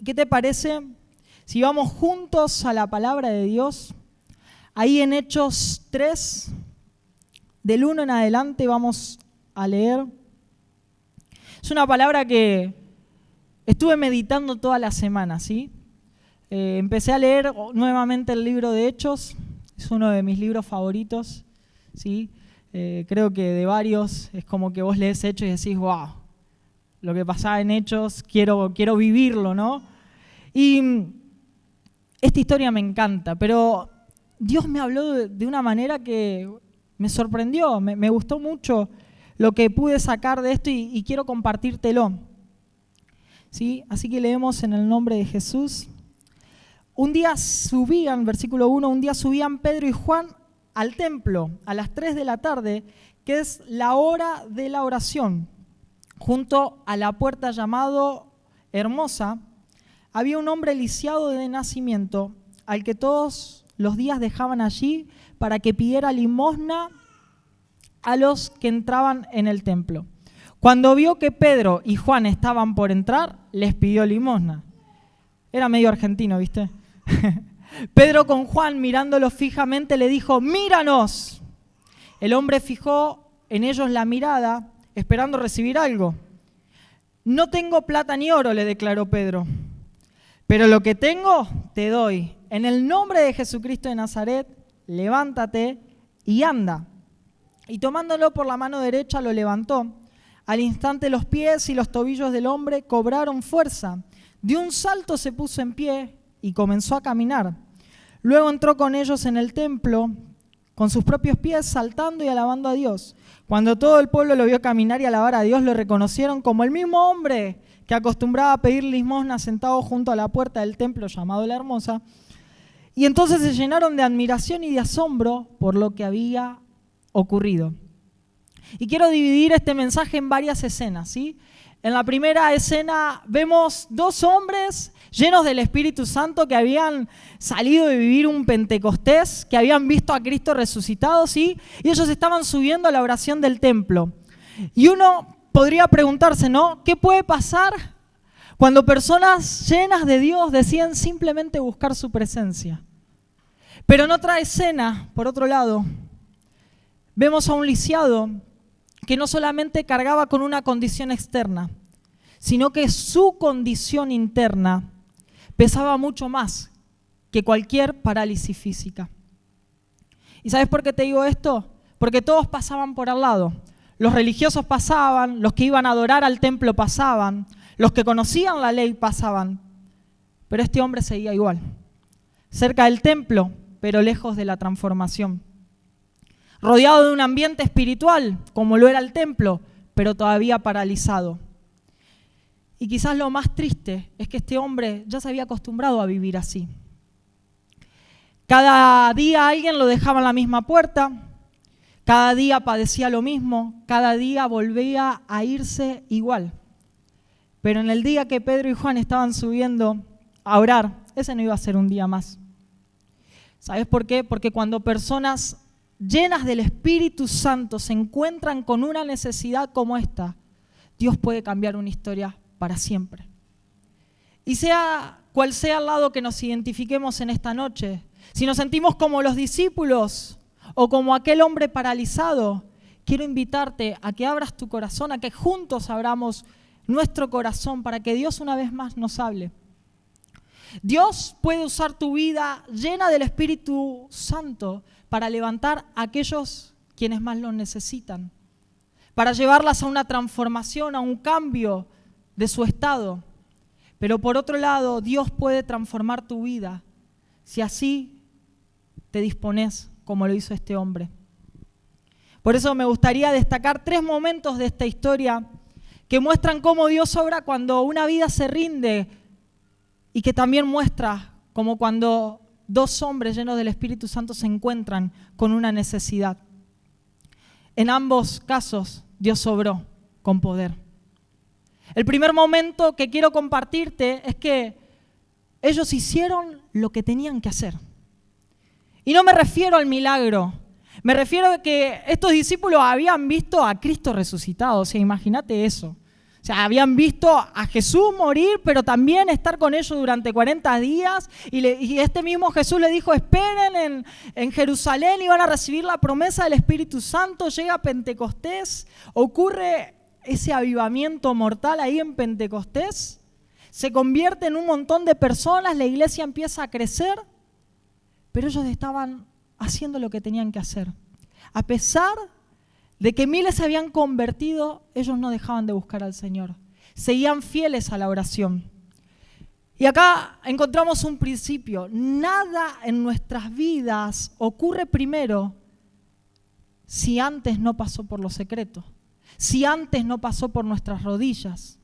¿Qué te parece si vamos juntos a la palabra de Dios? Ahí en Hechos 3, del 1 en adelante vamos a leer. Es una palabra que estuve meditando toda la semana, ¿sí? Empecé a leer nuevamente el libro de Hechos, es uno de mis libros favoritos, ¿sí? Creo que de varios es como que vos lees Hechos y decís, wow, lo que pasaba en Hechos, quiero vivirlo, ¿no? Y esta historia me encanta, pero Dios me habló de una manera que me sorprendió, me gustó mucho lo que pude sacar de esto y quiero compartírtelo, ¿sí? Así que leemos en el nombre de Jesús. Un día subían, versículo 1, un día subían Pedro y Juan al templo a las 3 de la tarde, que es la hora de la oración. Junto a la puerta llamado Hermosa, había un hombre lisiado de nacimiento, al que todos los días dejaban allí para que pidiera limosna a los que entraban en el templo. Cuando vio que Pedro y Juan estaban por entrar, les pidió limosna. Era medio argentino, ¿viste? Pedro con Juan, mirándolo fijamente, le dijo, míranos. El hombre fijó en ellos la mirada, esperando recibir algo. No tengo plata ni oro, le declaró Pedro, pero lo que tengo te doy. En el nombre de Jesucristo de Nazaret, levántate y anda. Y tomándolo por la mano derecha lo levantó. Al instante los pies y los tobillos del hombre cobraron fuerza. De un salto se puso en pie y comenzó a caminar. Luego entró con ellos en el templo, con sus propios pies, saltando y alabando a Dios. Cuando todo el pueblo lo vio caminar y alabar a Dios, lo reconocieron como el mismo hombre que acostumbraba a pedir limosna sentado junto a la puerta del templo llamado La Hermosa. Y entonces se llenaron de admiración y de asombro por lo que había ocurrido. Y quiero dividir este mensaje en varias escenas, ¿sí? En la primera escena vemos dos hombres llenos del Espíritu Santo que habían salido de vivir un Pentecostés, que habían visto a Cristo resucitado, ¿sí? Y ellos estaban subiendo a la oración del templo. Y uno podría preguntarse, ¿no? ¿Qué puede pasar cuando personas llenas de Dios deciden simplemente buscar su presencia? Pero en otra escena, por otro lado, vemos a un lisiado que no solamente cargaba con una condición externa, sino que su condición interna pesaba mucho más que cualquier parálisis física. ¿Y sabes por qué te digo esto? Porque todos pasaban por al lado. Los religiosos pasaban, los que iban a adorar al templo pasaban, los que conocían la ley pasaban, pero este hombre seguía igual, cerca del templo, pero lejos de la transformación. Rodeado de un ambiente espiritual, como lo era el templo, pero todavía paralizado. Y quizás lo más triste es que este hombre ya se había acostumbrado a vivir así. Cada día alguien lo dejaba en la misma puerta, cada día padecía lo mismo, cada día volvía a irse igual. Pero en el día que Pedro y Juan estaban subiendo a orar, ese no iba a ser un día más. ¿Sabes por qué? Porque cuando personas llenas del Espíritu Santo se encuentran con una necesidad como esta, Dios puede cambiar una historia para siempre. Y sea cual sea el lado que nos identifiquemos en esta noche, si nos sentimos como los discípulos o como aquel hombre paralizado, quiero invitarte a que abras tu corazón, a que juntos abramos nuestro corazón para que Dios una vez más nos hable. Dios puede usar tu vida llena del Espíritu Santo para levantar a aquellos quienes más lo necesitan, para llevarlas a una transformación, a un cambio de su estado. Pero por otro lado, Dios puede transformar tu vida si así te dispones como lo hizo este hombre. Por eso me gustaría destacar 3 momentos de esta historia que muestran cómo Dios obra cuando una vida se rinde y que también muestra como cuando 2 hombres llenos del Espíritu Santo se encuentran con una necesidad. En ambos casos, Dios obró con poder. El primer momento que quiero compartirte es que ellos hicieron lo que tenían que hacer. Y no me refiero al milagro, me refiero a que estos discípulos habían visto a Cristo resucitado. O sea, imagínate eso. O sea, habían visto a Jesús morir, pero también estar con ellos durante 40 días. Y este mismo Jesús le dijo, esperen en Jerusalén y van a recibir la promesa del Espíritu Santo. Llega Pentecostés, ocurre ese avivamiento mortal ahí en Pentecostés. Se convierte en un montón de personas, la iglesia empieza a crecer, pero ellos estaban haciendo lo que tenían que hacer. A pesar de que miles se habían convertido, ellos no dejaban de buscar al Señor. Seguían fieles a la oración. Y acá encontramos un principio. Nada en nuestras vidas ocurre primero si antes no pasó por lo secreto, si antes no pasó por nuestras rodillas.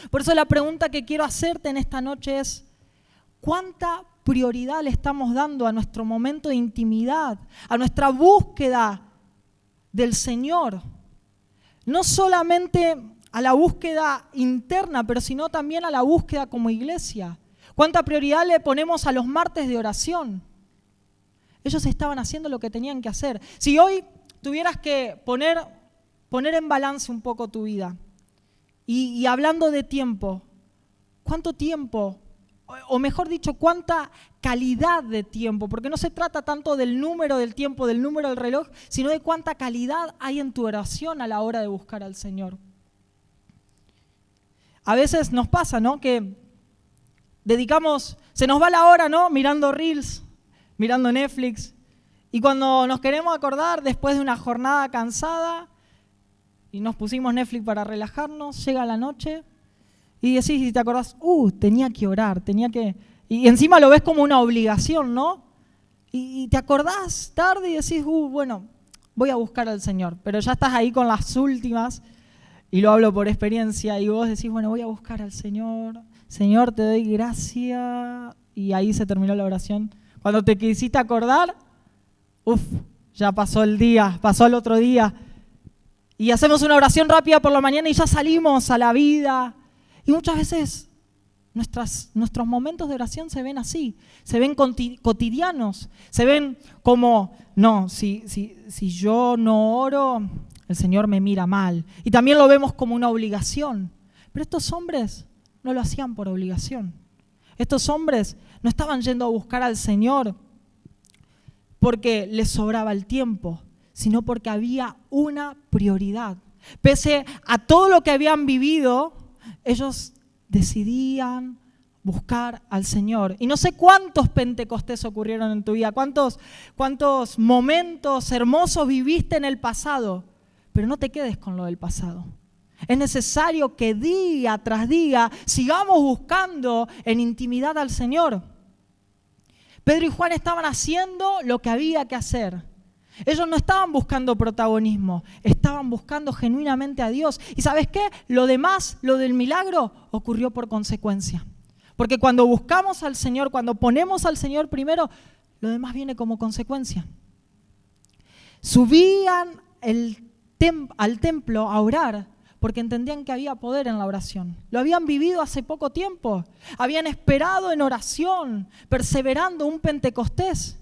Por eso la pregunta que quiero hacerte en esta noche es, ¿cuánta prioridad le estamos dando a nuestro momento de intimidad, a nuestra búsqueda del Señor? No solamente a la búsqueda interna, pero sino también a la búsqueda como iglesia. ¿Cuánta prioridad le ponemos a los martes de oración? Ellos estaban haciendo lo que tenían que hacer. Si hoy tuvieras que poner en balance un poco tu vida, y hablando de tiempo, ¿cuánto tiempo? O mejor dicho, ¿cuánta calidad de tiempo? Porque no se trata tanto del número del tiempo, del número del reloj, sino de cuánta calidad hay en tu oración a la hora de buscar al Señor. A veces nos pasa, ¿no?, que se nos va la hora, ¿no?, mirando Reels, mirando Netflix, y cuando nos queremos acordar después de una jornada cansada, y nos pusimos Netflix para relajarnos, llega la noche, y decís, si te acordás, tenía que orar, y encima lo ves como una obligación, ¿no? Y te acordás tarde y decís, bueno, voy a buscar al Señor. Pero ya estás ahí con las últimas, y lo hablo por experiencia, y vos decís, bueno, voy a buscar al Señor. Señor, te doy gracias. Y ahí se terminó la oración. Cuando te quisiste acordar, ya pasó el día, pasó el otro día. Y hacemos una oración rápida por la mañana y ya salimos a la vida. Y muchas veces nuestros momentos de oración se ven así, se ven cotidianos, se ven como, no, si yo no oro, el Señor me mira mal. Y también lo vemos como una obligación. Pero estos hombres no lo hacían por obligación. Estos hombres no estaban yendo a buscar al Señor porque les sobraba el tiempo, sino porque había una prioridad. Pese a todo lo que habían vivido, ellos decidían buscar al Señor. Y no sé cuántos Pentecostés ocurrieron en tu vida, cuántos momentos hermosos viviste en el pasado, pero no te quedes con lo del pasado. Es necesario que día tras día sigamos buscando en intimidad al Señor. Pedro y Juan estaban haciendo lo que había que hacer. Ellos no estaban buscando protagonismo, estaban buscando genuinamente a Dios. ¿Y sabes qué? Lo demás, lo del milagro, ocurrió por consecuencia. Porque cuando buscamos al Señor, cuando ponemos al Señor primero, lo demás viene como consecuencia. Subían al templo a orar porque entendían que había poder en la oración. Lo habían vivido hace poco tiempo. Habían esperado en oración, perseverando un Pentecostés.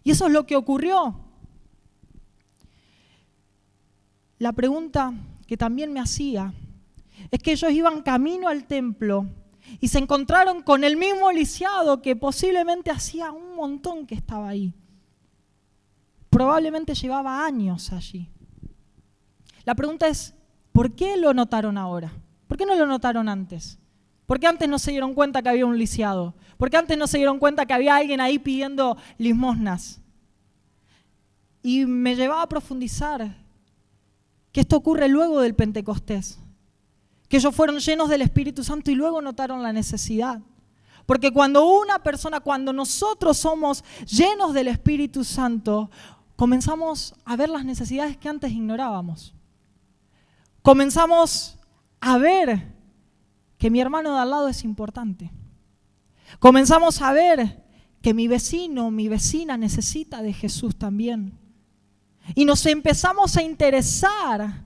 Y eso es lo que ocurrió. La pregunta que también me hacía es que ellos iban camino al templo y se encontraron con el mismo lisiado que posiblemente hacía un montón que estaba ahí. Probablemente llevaba años allí. La pregunta es, ¿por qué lo notaron ahora? ¿Por qué no lo notaron antes? ¿Por qué antes no se dieron cuenta que había un lisiado? ¿Por qué antes no se dieron cuenta que había alguien ahí pidiendo limosnas? Y me llevaba a profundizar que esto ocurre luego del Pentecostés, que ellos fueron llenos del Espíritu Santo y luego notaron la necesidad. Porque cuando nosotros somos llenos del Espíritu Santo, comenzamos a ver las necesidades que antes ignorábamos. Comenzamos a ver que mi hermano de al lado es importante. Comenzamos a ver que mi vecino, mi vecina necesita de Jesús también. Y nos empezamos a interesar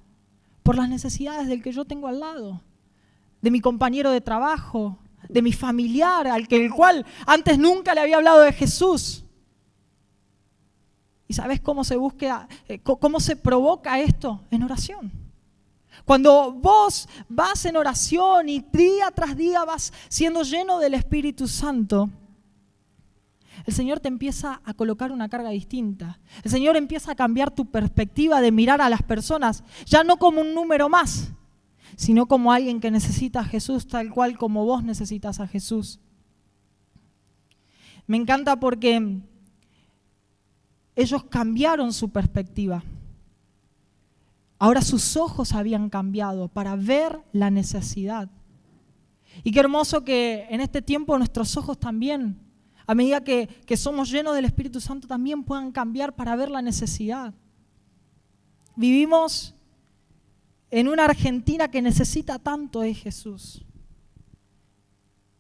por las necesidades del que yo tengo al lado, de mi compañero de trabajo, de mi familiar, el cual antes nunca le había hablado de Jesús. ¿Y sabes cómo se provoca esto? En oración. Cuando vos vas en oración y día tras día vas siendo lleno del Espíritu Santo, el Señor te empieza a colocar una carga distinta. El Señor empieza a cambiar tu perspectiva de mirar a las personas, ya no como un número más, sino como alguien que necesita a Jesús tal cual como vos necesitas a Jesús. Me encanta porque ellos cambiaron su perspectiva. Ahora sus ojos habían cambiado para ver la necesidad. Y qué hermoso que en este tiempo nuestros ojos también, a medida que somos llenos del Espíritu Santo, también puedan cambiar para ver la necesidad. Vivimos en una Argentina que necesita tanto de Jesús.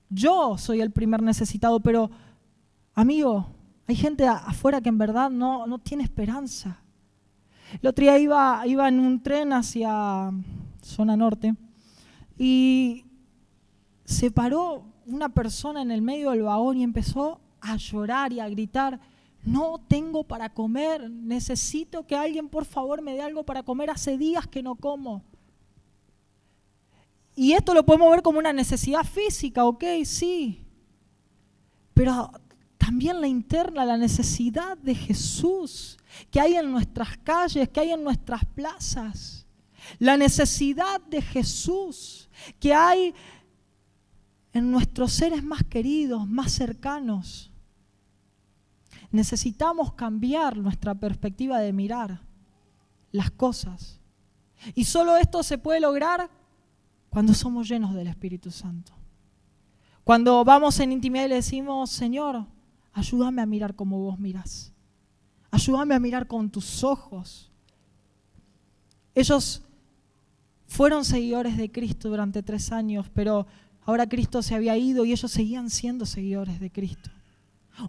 Yo soy el primer necesitado, pero amigo, hay gente afuera que en verdad no tiene esperanza. El otro día iba en un tren hacia zona norte y se paró una persona en el medio del vagón y empezó a llorar y a gritar: no tengo para comer, necesito que alguien por favor me dé algo para comer, hace días que no como. Y esto lo podemos ver como una necesidad física, ok, sí, pero también la interna, la necesidad de Jesús que hay en nuestras calles, que hay en nuestras plazas, la necesidad de Jesús que hay en nuestros seres más queridos, más cercanos. Necesitamos cambiar nuestra perspectiva de mirar las cosas. Y solo esto se puede lograr cuando somos llenos del Espíritu Santo. Cuando vamos en intimidad y le decimos: Señor, ayúdame a mirar como vos mirás. Ayúdame a mirar con tus ojos. Ellos fueron seguidores de Cristo durante 3 años, pero ahora Cristo se había ido y ellos seguían siendo seguidores de Cristo.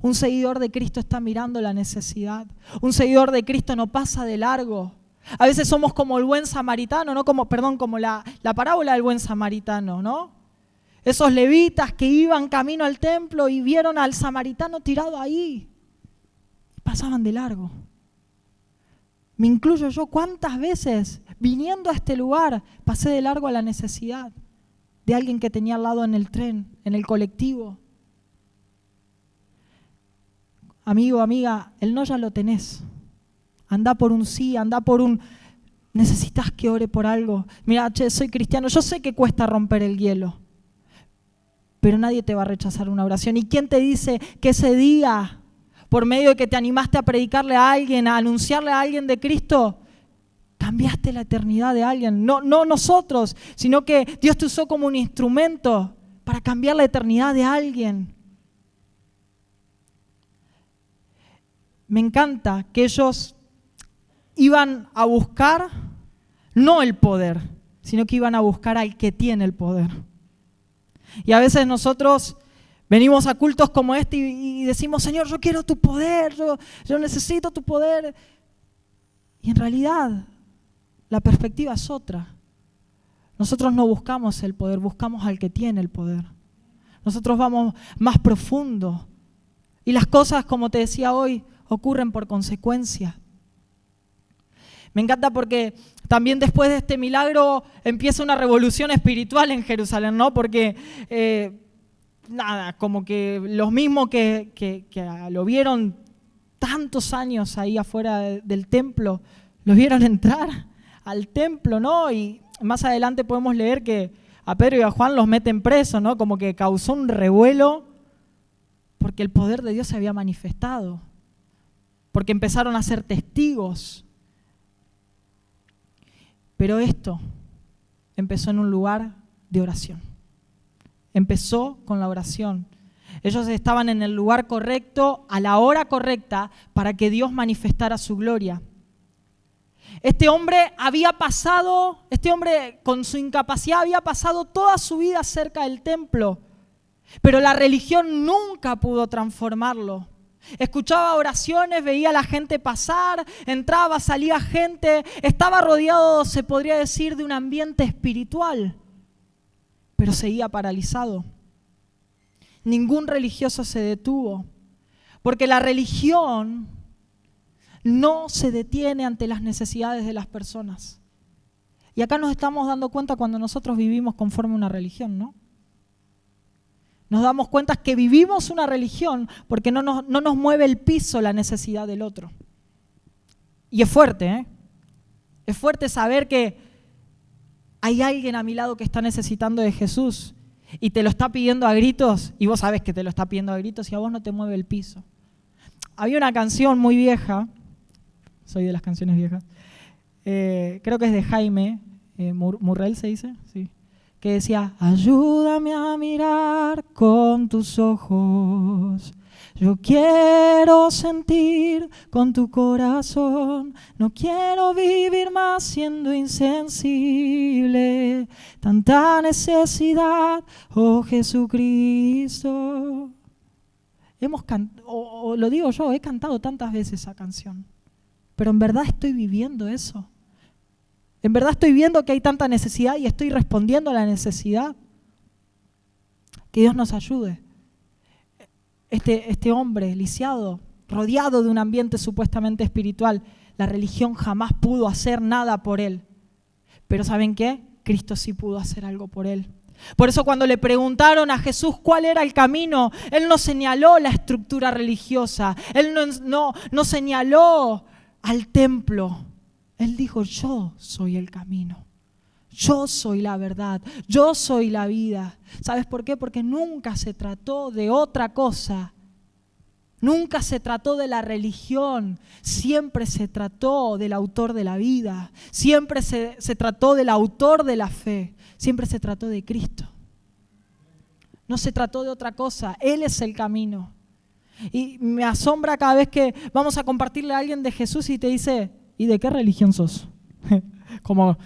Un seguidor de Cristo está mirando la necesidad. Un seguidor de Cristo no pasa de largo. A veces somos como el buen samaritano, ¿no? Como la parábola del buen samaritano, ¿no? Esos levitas que iban camino al templo y vieron al samaritano tirado ahí. Pasaban de largo. Me incluyo yo, ¿cuántas veces viniendo a este lugar pasé de largo a la necesidad de alguien que tenía al lado en el tren, en el colectivo? Amigo, amiga, el no ya lo tenés. Andá por un sí, andá por un... Necesitas que ore por algo. Mira, soy cristiano, yo sé que cuesta romper el hielo, pero nadie te va a rechazar una oración. ¿Y quién te dice que ese día, por medio de que te animaste a predicarle a alguien, a anunciarle a alguien de Cristo, cambiaste la eternidad de alguien? No nosotros, sino que Dios te usó como un instrumento para cambiar la eternidad de alguien. Me encanta que ellos iban a buscar no el poder, sino que iban a buscar al que tiene el poder. Y a veces nosotros venimos a cultos como este y decimos: Señor, yo quiero tu poder, yo necesito tu poder. Y en realidad la perspectiva es otra. Nosotros no buscamos el poder, buscamos al que tiene el poder. Nosotros vamos más profundo. Y las cosas, como te decía hoy, ocurren por consecuencia. Me encanta porque también después de este milagro empieza una revolución espiritual en Jerusalén, ¿no? Porque, como que los mismos que lo vieron tantos años ahí afuera del templo, lo vieron entrar al templo, ¿no? Y más adelante podemos leer que a Pedro y a Juan los meten presos, ¿no? Como que causó un revuelo porque el poder de Dios se había manifestado, porque empezaron a ser testigos. Pero esto empezó en un lugar de oración. Empezó con la oración. Ellos estaban en el lugar correcto, a la hora correcta, para que Dios manifestara su gloria. Este hombre con su incapacidad había pasado toda su vida cerca del templo, pero la religión nunca pudo transformarlo. Escuchaba oraciones, veía a la gente pasar, entraba, salía gente, estaba rodeado, se podría decir, de un ambiente espiritual, pero seguía paralizado. Ningún religioso se detuvo, porque la religión no se detiene ante las necesidades de las personas. Y acá nos estamos dando cuenta cuando nosotros vivimos conforme a una religión, ¿no? Nos damos cuenta que vivimos una religión porque no nos mueve el piso la necesidad del otro. Y es fuerte, ¿eh? Es fuerte saber que hay alguien a mi lado que está necesitando de Jesús y te lo está pidiendo a gritos, y vos sabés que te lo está pidiendo a gritos y a vos no te mueve el piso. Había una canción muy vieja, soy de las canciones viejas, creo que es de Jaime Murrell, ¿se dice? Sí. Que decía: ayúdame a mirar con tus ojos, yo quiero sentir con tu corazón, no quiero vivir más siendo insensible, tanta necesidad, oh Jesucristo. Lo digo yo, he cantado tantas veces esa canción, pero en verdad estoy viviendo eso. En verdad estoy viendo que hay tanta necesidad y estoy respondiendo a la necesidad. Que Dios nos ayude. Este hombre lisiado, rodeado de un ambiente supuestamente espiritual, la religión jamás pudo hacer nada por él. Pero ¿saben qué? Cristo sí pudo hacer algo por él. Por eso cuando le preguntaron a Jesús cuál era el camino, Él no señaló la estructura religiosa, Él no señaló al templo. Él dijo: yo soy el camino, yo soy la verdad, yo soy la vida. ¿Sabes por qué? Porque nunca se trató de otra cosa, nunca se trató de la religión, siempre se trató del autor de la vida, siempre se trató del autor de la fe, siempre se trató de Cristo. No se trató de otra cosa, Él es el camino. Y me asombra cada vez que vamos a compartirle a alguien de Jesús y te dice: ¿y de qué religión sos? Como,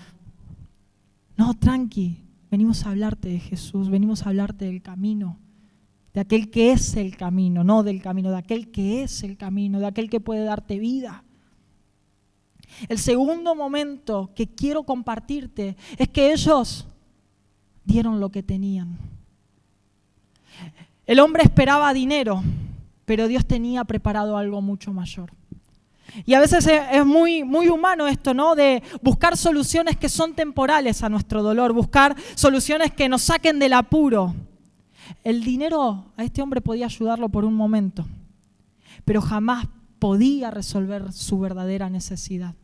no, tranqui, venimos a hablarte de Jesús, venimos a hablarte del camino, de aquel que es el camino, no del camino, de aquel que es el camino, de aquel que puede darte vida. El segundo momento que quiero compartirte es que ellos dieron lo que tenían. El hombre esperaba dinero, pero Dios tenía preparado algo mucho mayor. Y a veces es muy humano esto, ¿no? De buscar soluciones que son temporales a nuestro dolor, buscar soluciones que nos saquen del apuro. El dinero a este hombre podía ayudarlo por un momento, pero jamás podía resolver su verdadera necesidad.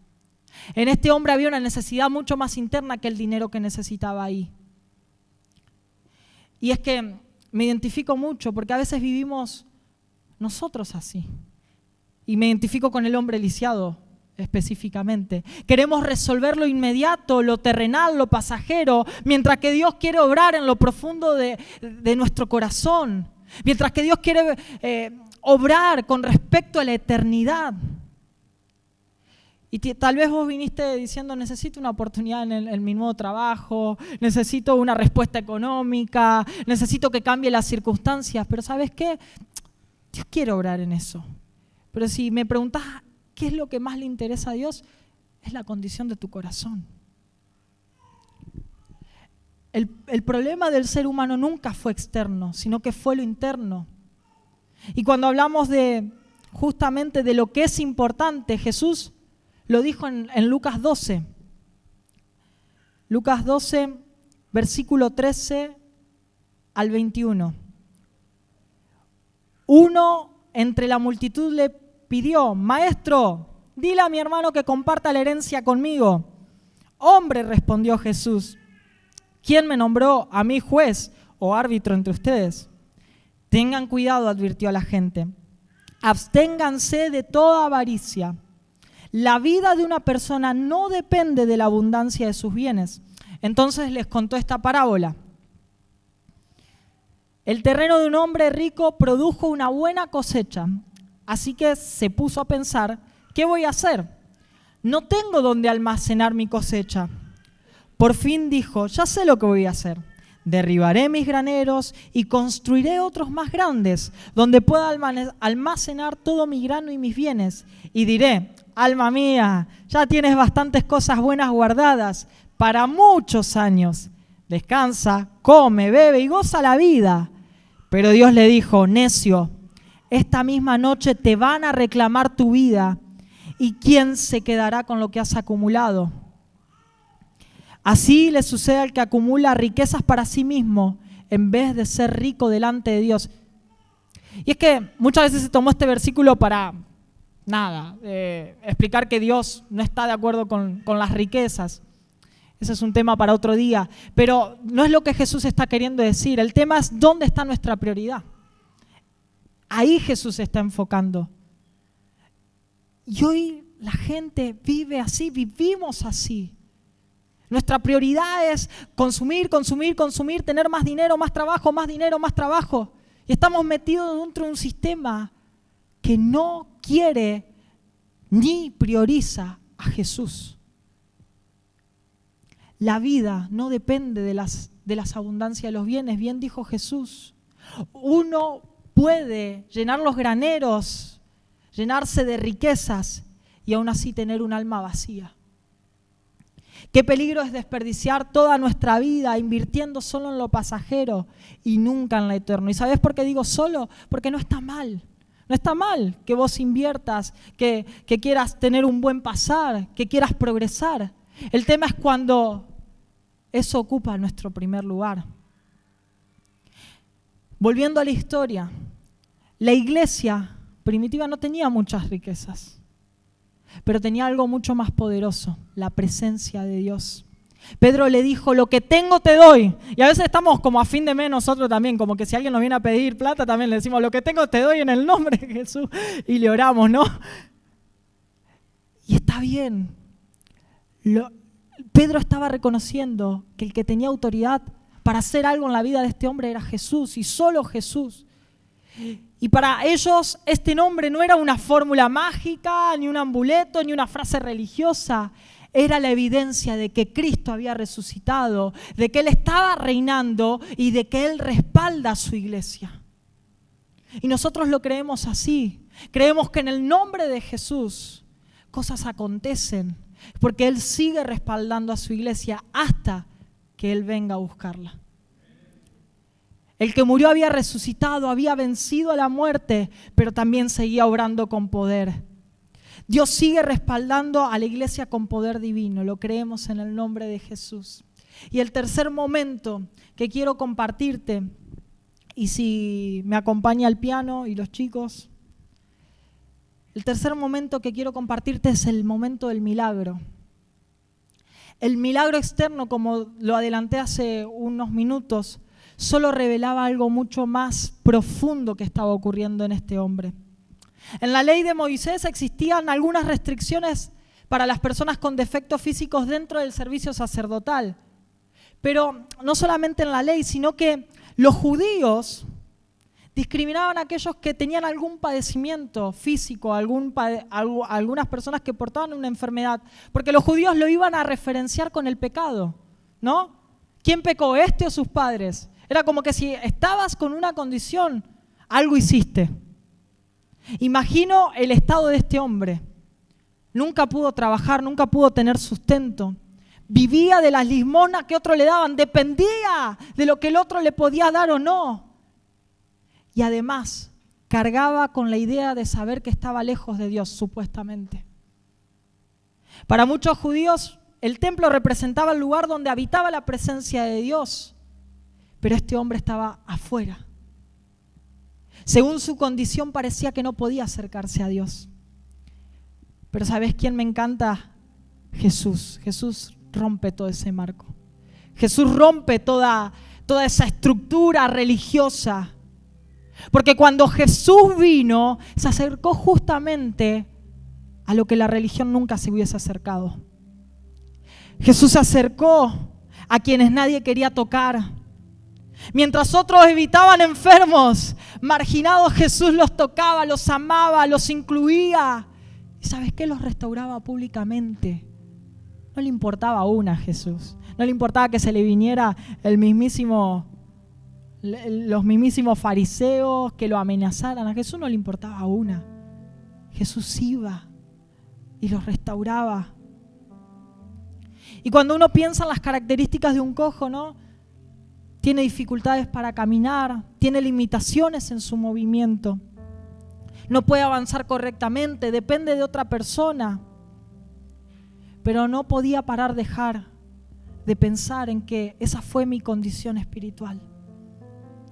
En este hombre había una necesidad mucho más interna que el dinero que necesitaba ahí. Y es que me identifico mucho porque a veces vivimos nosotros así. Y me identifico con el hombre lisiado específicamente. Queremos resolver lo inmediato, lo terrenal, lo pasajero, mientras que Dios quiere obrar en lo profundo de nuestro corazón, mientras que Dios quiere obrar con respecto a la eternidad. Y tal vez vos viniste diciendo: necesito una oportunidad en mi nuevo trabajo, necesito una respuesta económica, necesito que cambie las circunstancias, pero ¿sabes qué? Dios quiere obrar en eso. Pero si me preguntás qué es lo que más le interesa a Dios, es la condición de tu corazón. El problema del ser humano nunca fue externo, sino que fue lo interno. Y cuando hablamos justamente de lo que es importante, Jesús lo dijo en Lucas 12. Lucas 12, versículo 13 al 21. Uno entre la multitud le pidió: maestro, dile a mi hermano que comparta la herencia conmigo. Hombre, respondió Jesús, ¿quién me nombró a mí juez o árbitro entre ustedes? Tengan cuidado, advirtió a la gente. Absténganse de toda avaricia. La vida de una persona no depende de la abundancia de sus bienes. Entonces les contó esta parábola. El terreno de un hombre rico produjo una buena cosecha, así que se puso a pensar: ¿qué voy a hacer? No tengo dónde almacenar mi cosecha. Por fin dijo: ya sé lo que voy a hacer. Derribaré mis graneros y construiré otros más grandes, donde pueda almacenar todo mi grano y mis bienes. Y diré: alma mía, ya tienes bastantes cosas buenas guardadas para muchos años. Descansa, come, bebe y goza la vida. Pero Dios le dijo: necio, esta misma noche te van a reclamar tu vida, ¿y quién se quedará con lo que has acumulado? Así le sucede al que acumula riquezas para sí mismo en vez de ser rico delante de Dios. Y es que muchas veces se tomó este versículo para explicar que Dios no está de acuerdo con las riquezas. Ese es un tema para otro día. Pero no es lo que Jesús está queriendo decir. El tema es dónde está nuestra prioridad. Ahí Jesús se está enfocando. Y hoy la gente vive así, vivimos así. Nuestra prioridad es consumir, tener más dinero, más trabajo, más dinero, más trabajo. Y estamos metidos dentro de un sistema que no quiere ni prioriza a Jesús. La vida no depende de las abundancias de los bienes, bien dijo Jesús. Uno puede llenar los graneros, llenarse de riquezas y aún así tener un alma vacía. Qué peligro es desperdiciar toda nuestra vida invirtiendo solo en lo pasajero y nunca en lo eterno. ¿Y sabes por qué digo solo? Porque no está mal. No está mal que vos inviertas, que quieras tener un buen pasar, que quieras progresar. El tema es cuando eso ocupa nuestro primer lugar. Volviendo a la historia, la iglesia primitiva no tenía muchas riquezas, pero tenía algo mucho más poderoso, la presencia de Dios. Pedro le dijo, lo que tengo te doy. Y a veces estamos como a fin de mes nosotros también, como que si alguien nos viene a pedir plata también le decimos, lo que tengo te doy en el nombre de Jesús. Y le oramos, ¿no? Y está bien. Pedro estaba reconociendo que el que tenía autoridad para hacer algo en la vida de este hombre era Jesús y solo Jesús. Y para ellos este nombre no era una fórmula mágica, ni un amuleto, ni una frase religiosa. Era la evidencia de que Cristo había resucitado, de que Él estaba reinando y de que Él respalda a su iglesia. Y nosotros lo creemos así. Creemos que en el nombre de Jesús cosas acontecen, porque Él sigue respaldando a su iglesia hasta que Él venga a buscarla. El que murió había resucitado, había vencido a la muerte, pero también seguía obrando con poder. Dios sigue respaldando a la iglesia con poder divino, lo creemos en el nombre de Jesús. Y el tercer momento que quiero compartirte, y si me acompaña el piano y los chicos, el tercer momento que quiero compartirte es el momento del milagro. El milagro externo, como lo adelanté hace unos minutos, solo revelaba algo mucho más profundo que estaba ocurriendo en este hombre. En la ley de Moisés existían algunas restricciones para las personas con defectos físicos dentro del servicio sacerdotal. Pero no solamente en la ley, sino que los judíos discriminaban a aquellos que tenían algún padecimiento físico, algunas personas que portaban una enfermedad, porque los judíos lo iban a referenciar con el pecado, ¿no? ¿Quién pecó, este o sus padres? Era como que si estabas con una condición, algo hiciste. Imagino el estado de este hombre. Nunca pudo trabajar, nunca pudo tener sustento. Vivía de las limosnas que otros le daban, dependía de lo que el otro le podía dar o no. Y además, cargaba con la idea de saber que estaba lejos de Dios, supuestamente. Para muchos judíos, el templo representaba el lugar donde habitaba la presencia de Dios. Pero este hombre estaba afuera. Según su condición parecía que no podía acercarse a Dios. Pero ¿sabes quién me encanta? Jesús. Jesús rompe todo ese marco. Jesús rompe toda esa estructura religiosa. Porque cuando Jesús vino, se acercó justamente a lo que la religión nunca se hubiese acercado. Jesús se acercó a quienes nadie quería tocar. Mientras otros evitaban enfermos, marginados, Jesús los tocaba, los amaba, los incluía. ¿Y sabes qué? Los restauraba públicamente. No le importaba una a Jesús. No le importaba que se le viniera los mismísimos fariseos, que lo amenazaran. A Jesús no le importaba una. Jesús iba y los restauraba. Y cuando uno piensa en las características de un cojo, ¿no? Tiene dificultades para caminar, tiene limitaciones en su movimiento, no puede avanzar correctamente, depende de otra persona, pero no podía parar de dejar de pensar en que esa fue mi condición espiritual,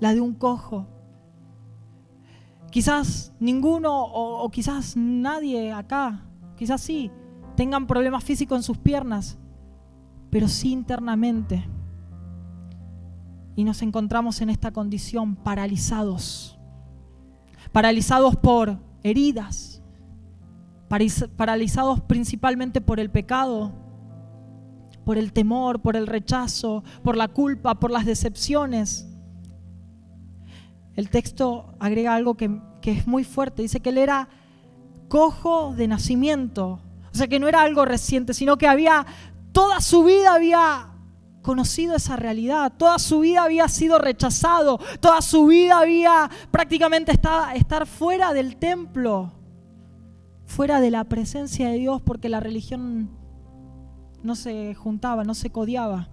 la de un cojo. Quizás ninguno o quizás nadie acá, quizás sí, tengan problemas físicos en sus piernas, pero sí internamente. Y nos encontramos en esta condición paralizados por heridas, paralizados principalmente por el pecado, por el temor, por el rechazo, por la culpa, por las decepciones. El texto agrega algo que es muy fuerte. Dice que él era cojo de nacimiento. O sea, que no era algo reciente, sino que toda su vida había conocido esa realidad. Toda su vida había sido rechazado. Toda su vida había prácticamente estar fuera del templo, fuera de la presencia de Dios, porque la religión no se juntaba, no se codiaba.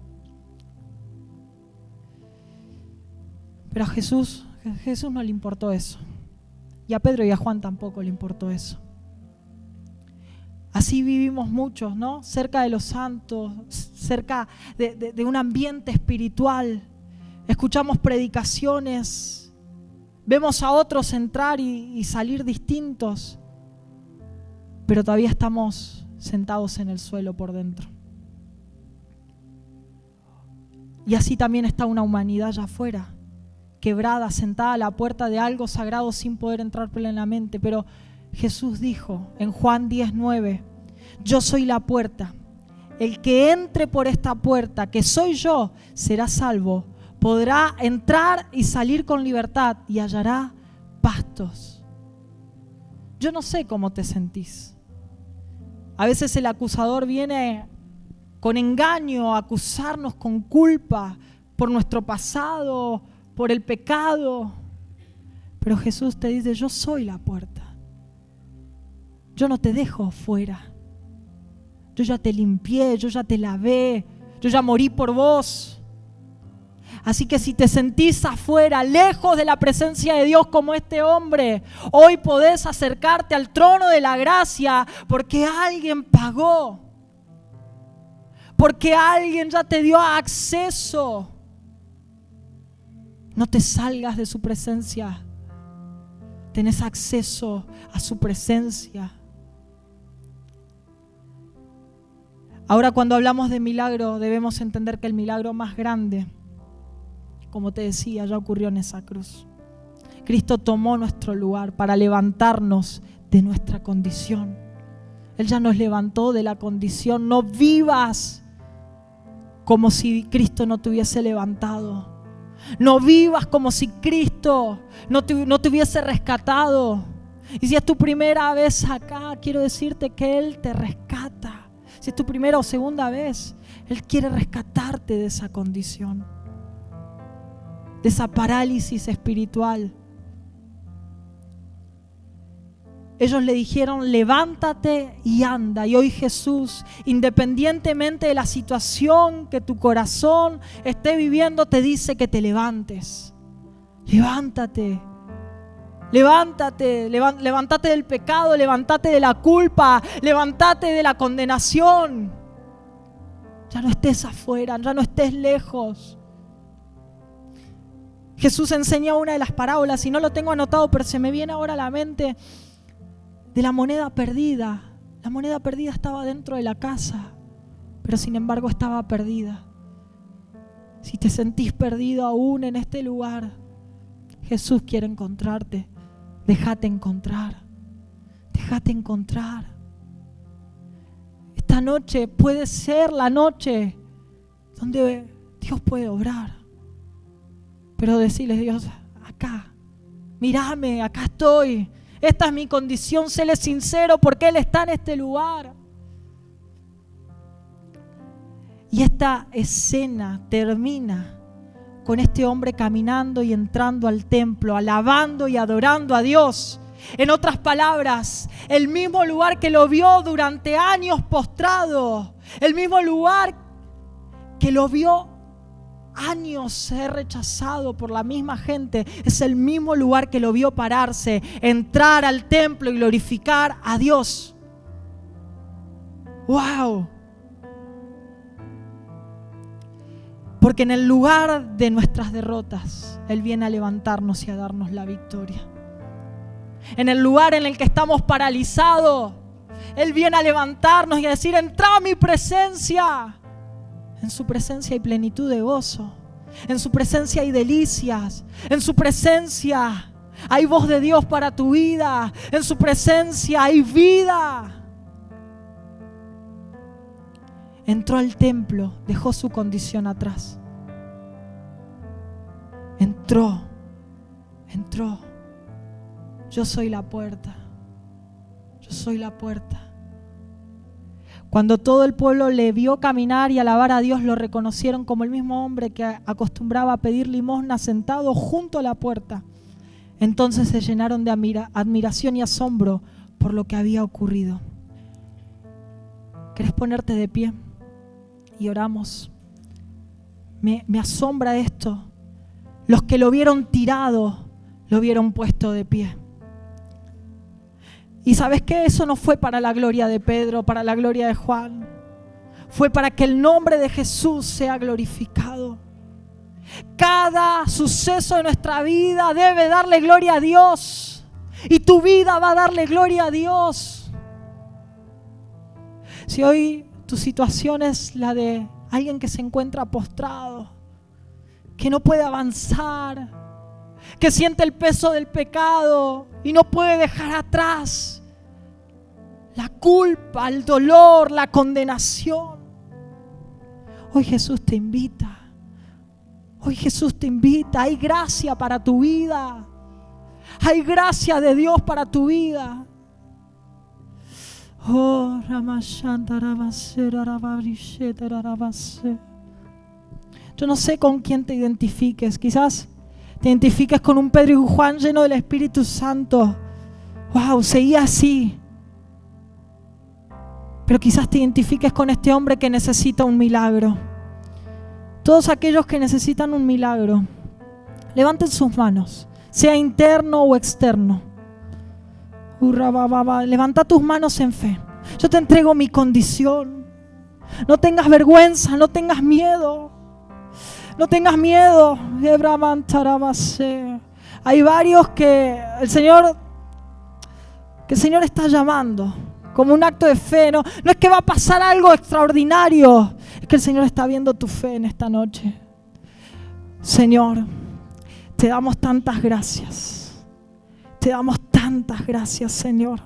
Pero a Jesús no le importó eso. Y a Pedro y a Juan tampoco le importó eso. Así vivimos muchos, ¿no? Cerca de los santos, cerca de un ambiente espiritual. Escuchamos predicaciones, vemos a otros entrar y salir distintos, pero todavía estamos sentados en el suelo por dentro. Y así también está una humanidad allá afuera, quebrada, sentada a la puerta de algo sagrado sin poder entrar plenamente. Pero Jesús dijo en Juan 10:9, yo soy la puerta, el que entre por esta puerta, que soy yo, será salvo, podrá entrar y salir con libertad y hallará pastos. Yo no sé cómo te sentís. A veces el acusador viene con engaño a acusarnos con culpa por nuestro pasado, por el pecado. Pero Jesús te dice, yo soy la puerta. Yo no te dejo fuera. Yo ya te limpié, yo ya te lavé, yo ya morí por vos. Así que si te sentís afuera, lejos de la presencia de Dios como este hombre, hoy podés acercarte al trono de la gracia porque alguien pagó. Porque alguien ya te dio acceso. No te salgas de su presencia. Tenés acceso a su presencia. Ahora, cuando hablamos de milagro, debemos entender que el milagro más grande, como te decía, ya ocurrió en esa cruz. Cristo tomó nuestro lugar para levantarnos de nuestra condición. Él ya nos levantó de la condición. No vivas como si Cristo no te hubiese levantado. No vivas como si Cristo no te hubiese rescatado. Y si es tu primera vez acá, quiero decirte que Él te rescata. Si es tu primera o segunda vez, Él quiere rescatarte de esa condición, de esa parálisis espiritual. Ellos le dijeron, levántate y anda. Y hoy Jesús, independientemente de la situación que tu corazón esté viviendo, te dice que te levantes. Levántate. Levántate, levántate del pecado, levántate de la culpa, levántate de la condenación. Ya no estés afuera, ya no estés lejos. Jesús enseña una de las parábolas, y no lo tengo anotado, pero se me viene ahora a la mente, de la moneda perdida. La moneda perdida estaba dentro de la casa, pero sin embargo estaba perdida. Si te sentís perdido aún en este lugar, Jesús quiere encontrarte. Déjate encontrar. Déjate encontrar. Esta noche puede ser la noche donde Dios puede obrar. Pero decirle, Dios, acá, mírame, acá estoy. Esta es mi condición, séle sincero porque Él está en este lugar. Y esta escena termina con este hombre caminando y entrando al templo, alabando y adorando a Dios. En otras palabras, el mismo lugar que lo vio durante años postrado, el mismo lugar que lo vio años ser rechazado por la misma gente, es el mismo lugar que lo vio pararse, entrar al templo y glorificar a Dios. ¡Wow! Porque en el lugar de nuestras derrotas, Él viene a levantarnos y a darnos la victoria. En el lugar en el que estamos paralizados, Él viene a levantarnos y a decir: entra a mi presencia. En su presencia hay plenitud de gozo. En su presencia hay delicias. En su presencia hay voz de Dios para tu vida. En su presencia hay vida. Entró al templo, dejó su condición atrás. Entró. Yo soy la puerta. Yo soy la puerta. Cuando todo el pueblo le vio caminar y alabar a Dios, lo reconocieron como el mismo hombre que acostumbraba a pedir limosna sentado junto a la puerta. Entonces se llenaron de admiración y asombro por lo que había ocurrido. ¿Querés ponerte de pie? Y oramos. Me asombra esto. Los que lo vieron tirado, lo vieron puesto de pie. Y ¿sabes qué? Eso no fue para la gloria de Pedro, para la gloria de Juan. Fue para que el nombre de Jesús sea glorificado. Cada suceso de nuestra vida debe darle gloria a Dios. Y tu vida va a darle gloria a Dios. Si hoy tu situación es la de alguien que se encuentra postrado, que no puede avanzar, que siente el peso del pecado y no puede dejar atrás la culpa, el dolor, la condenación, hoy Jesús te invita. Hoy Jesús te invita. Hay gracia para tu vida. Hay gracia de Dios para tu vida. Oh, yo no sé con quién te identifiques. Quizás te identifiques con un Pedro y un Juan lleno del Espíritu Santo. Wow, seguía así. Pero quizás te identifiques con este hombre que necesita un milagro. Todos aquellos que necesitan un milagro, levanten sus manos, sea interno o externo. Levanta tus manos en fe. Yo te entrego mi condición. No tengas vergüenza, no tengas miedo. No tengas miedo. Hay varios que el Señor está llamando como un acto de fe. No es que va a pasar algo extraordinario. Es que el Señor está viendo tu fe en esta noche. Señor, te damos tantas gracias. Te damos tantas gracias, Señor.